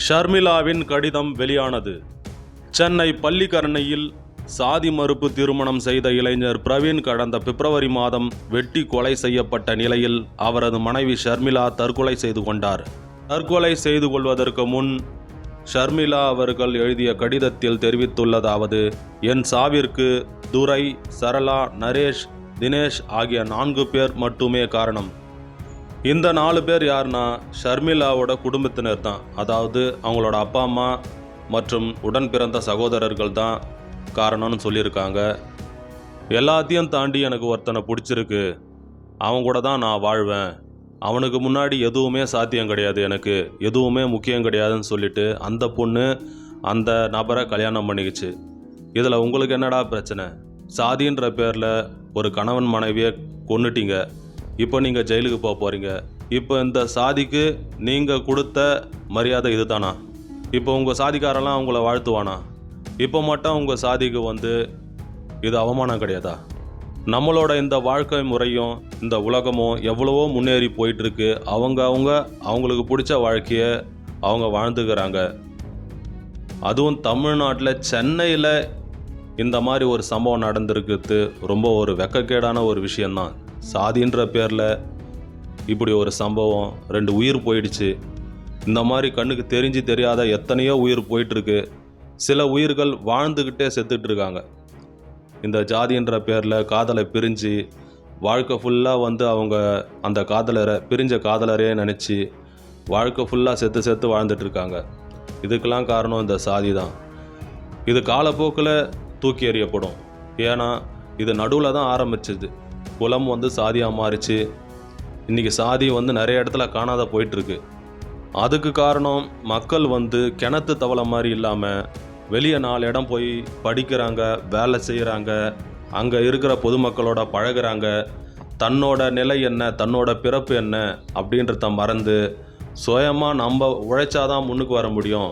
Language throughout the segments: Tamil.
ஷர்மிளாவின் கடிதம் வெளியானது. சென்னை பள்ளிக்கரணையில் சாதி மறுப்பு திருமணம் செய்த இளைஞர் பிரவீன் கடந்த பிப்ரவரி மாதம் வெட்டி கொலை செய்யப்பட்ட நிலையில் அவரது மனைவி ஷர்மிளா தற்கொலை செய்து கொண்டார். தற்கொலை செய்து கொள்வதற்கு முன் ஷர்மிளா அவர்கள் எழுதிய கடிதத்தில் தெரிவித்துள்ளதாவது: என் சாவிற்கு துரை, சரளா, நரேஷ், தினேஷ் ஆகிய 4 பேர் மட்டுமே காரணம். இந்த 4 பேர் யாருன்னா ஷர்மிளாவோட குடும்பத்தினர் தான். அதாவது அவங்களோட அப்பா அம்மா மற்றும் உடன் பிறந்த சகோதரர்கள் தான் காரணம்னு சொல்லியிருக்காங்க. எல்லாத்தையும் தாண்டி எனக்கு ஒருத்தனை பிடிச்சிருக்கு, அவன் கூட தான் நான் வாழ்வேன், அவனுக்கு முன்னாடி எதுவுமே சாத்தியம் கிடையாது, எனக்கு எதுவுமே முக்கியம் கிடையாதுன்னு சொல்லிட்டு அந்த பொண்ணு அந்த நபரை கல்யாணம் பண்ணிக்கிச்சு. இதில் உங்களுக்கு என்னடா பிரச்சனை? சாதின்ற பேரில் ஒரு கணவன் மனைவியை கொன்னுட்டீங்க, இப்போ நீங்கள் ஜெயிலுக்கு போக போகிறீங்க. இப்போ இந்த சாதிக்கு நீங்கள் கொடுத்த மரியாதை இது தானா? இப்போ உங்கள் சாதிக்காரெல்லாம் உங்களை வாழ்த்துவானா? இப்போ மட்டும் உங்கள் சாதிக்கு இது அவமானம் கிடையாதா? நம்மளோட இந்த வாழ்க்கை முறையும் இந்த உலகமும் எவ்வளவோ முன்னேறி போயிட்டுருக்கு. அவங்களுக்கு பிடிச்ச வாழ்க்கையை அவங்க வாழ்ந்துக்கிறாங்க. அதுவும் தமிழ்நாட்டில் சென்னையில் இந்த மாதிரி ஒரு சம்பவம் நடந்திருக்கிறது ரொம்ப ஒரு வெக்கக்கேடான ஒரு விஷயந்தான். சாதின்ற பேரில் இப்படி ஒரு சம்பவம், 2 உயிர் போயிடுச்சு. இந்த மாதிரி கண்ணுக்கு தெரிஞ்சு தெரியாத எத்தனையோ உயிர் போயிட்டுருக்கு. சில உயிர்கள் வாழ்ந்துக்கிட்டே செத்துட்ருக்காங்க. இந்த ஜாதின்ற பேரில் காதலை பிரிஞ்சு வாழ்க்கை ஃபுல்லாக அவங்க அந்த பிரிஞ்ச காதலரே நினச்சி வாழ்க்கை ஃபுல்லாக செத்து வாழ்ந்துட்டுருக்காங்க. இதுக்கெல்லாம் காரணம் இந்த சாதி தான். இது காலப்போக்கில் தூக்கி எறியப்படும். ஏன்னா இது நடுவில் தான் ஆரம்பிச்சது. குலம் சாதியாக மாறிச்சு. இன்றைக்கி சாதி நிறைய இடத்துல காணாத போயிட்டுருக்கு. அதுக்கு காரணம் மக்கள் கிணத்து தவளை மாதிரி இல்லாமல் வெளியே 4 இடம் போய் படிக்கிறாங்க, வேலை செய்கிறாங்க, அங்கே இருக்கிற பொதுமக்களோட பழகுறாங்க. தன்னோட நிலை என்ன, தன்னோட பிறப்பு என்ன அப்படின்றத மறந்து சுயமாக நம்ம உழைச்சாதான் முன்னுக்கு வர முடியும்,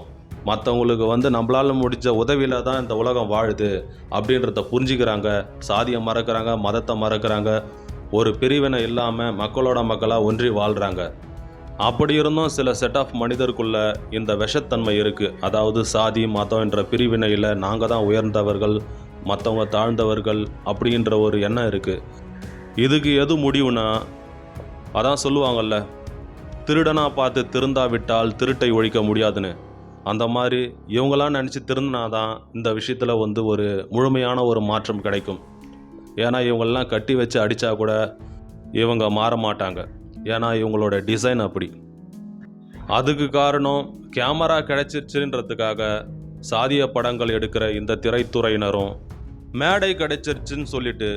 மற்றவங்களுக்கு நம்மளால் முடிஞ்ச உதவியில் தான் இந்த உலகம் வாழுது அப்படின்றத புரிஞ்சுக்கிறாங்க. சாதியை மறக்கிறாங்க, மதத்தை மறக்கிறாங்க, ஒரு பிரிவினை இல்லாமல் மக்களோட மக்களாக ஒன்றி வாழ்கிறாங்க. அப்படி இருந்தும் சில செட் ஆஃப் மனிதருக்குள்ளே இந்த விஷத்தன்மை இருக்குது. அதாவது சாதி மதம் என்ற பிரிவினையில் நாங்கள் தான் உயர்ந்தவர்கள், மற்றவங்க தாழ்ந்தவர்கள் அப்படின்ற ஒரு எண்ணம் இருக்குது. இதுக்கு எது முடிவுனா, அதான் சொல்லுவாங்கள்ல, திருடனாக பார்த்து திருந்தாவிட்டால் திருட்டை ஒழிக்க முடியாதுன்னு. அந்த மாதிரி இவங்களாம் நினச்சி திருந்தினாதான் இந்த விஷயத்தில் ஒரு முழுமையான ஒரு மாற்றம் கிடைக்கும். ஏன்னா இவங்களெலாம் கட்டி வச்சு அடித்தா கூட இவங்க மாற மாட்டாங்க. ஏன்னா இவங்களோட டிசைன் அப்படி. அதுக்கு காரணம் கேமரா கிடைச்சிருச்சுன்றதுக்காக சாதிய படங்கள் எடுக்கிற இந்த திரைத்துறையினரும், மேடை கிடைச்சிருச்சுன்னு சொல்லிட்டு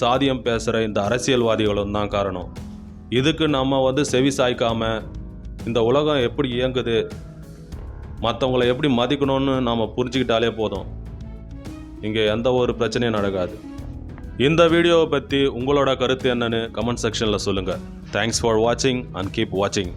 சாதியம் பேசுகிற இந்த அரசியல்வாதிகளும் தான் காரணம். இதுக்கு நம்ம செவி சாய்க்காமல் இந்த உலகம் எப்படி இயங்குது, மற்றவங்களை எப்படி மதிக்கணும்னு நாம் புரிஞ்சுக்கிட்டாலே போதும், இங்கே எந்த ஒரு பிரச்சனையும் நடக்காது. இந்த வீடியோவை பற்றி உங்களோட கருத்து என்னன்னு கமெண்ட் செக்ஷனில் சொல்லுங்கள். தேங்க்ஸ் ஃபார் வாட்சிங் அண்ட் கீப் வாட்சிங்.